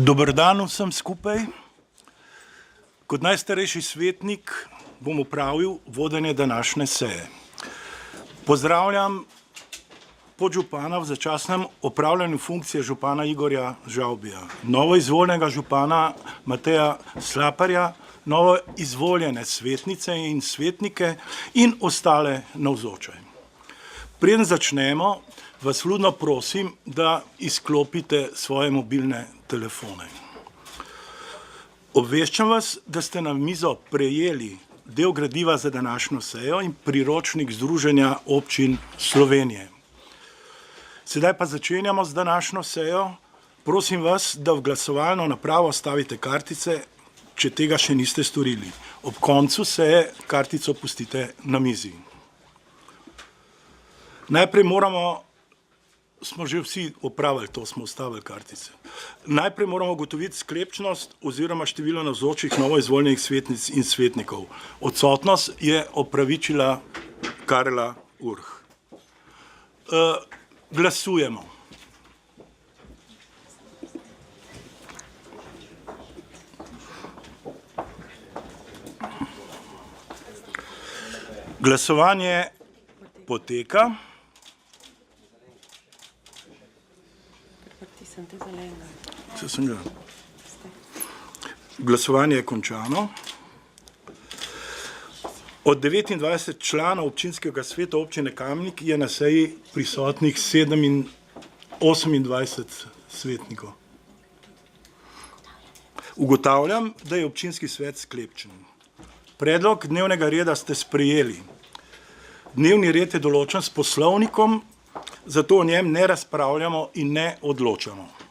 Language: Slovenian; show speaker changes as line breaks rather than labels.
Dober dan vsem skupaj. Kot najstarejši svetnik bom opravil vodenje današnje seje. Pozdravljam podžupana v začasnem opravljanju funkcije župana Igorja Žavbija, novoizvoljenega župana Mateja Slaparja, novoizvoljene svetnice in svetnike in ostale navzoče. Preden začnemo, vas vljudno prosim, da izklopite svoje mobilne telefone. Obveščam vas, da ste na mizo prejeli del gradiva za današnjo sejo in priročnik Združenja občin Slovenije. Sedaj pa začenjamo z današnjo sejo. Prosim vas, da v glasovalno napravo stavite kartice, če tega še niste storili. Ob koncu seje kartico pustite na mizi. Najprej smo že vsi opravili to, smo ustavili kartice. Najprej moramo ugotoviti sklepčnost oziroma število navzočih novoizvoljenih svetnic in svetnikov. Odsotnost je opravičila Karla Urh. Glasujemo. Glasovanje poteka. Glasovanje je končano. Od 29 članov občinskega sveta občine Kamnik je na seji prisotnih 28 svetnikov. Ugotavljam, da je občinski svet sklepčen. Predlog dnevnega reda ste sprejeli. Dnevni red je določen s poslovnikom, zato o njem ne razpravljamo in ne odločamo.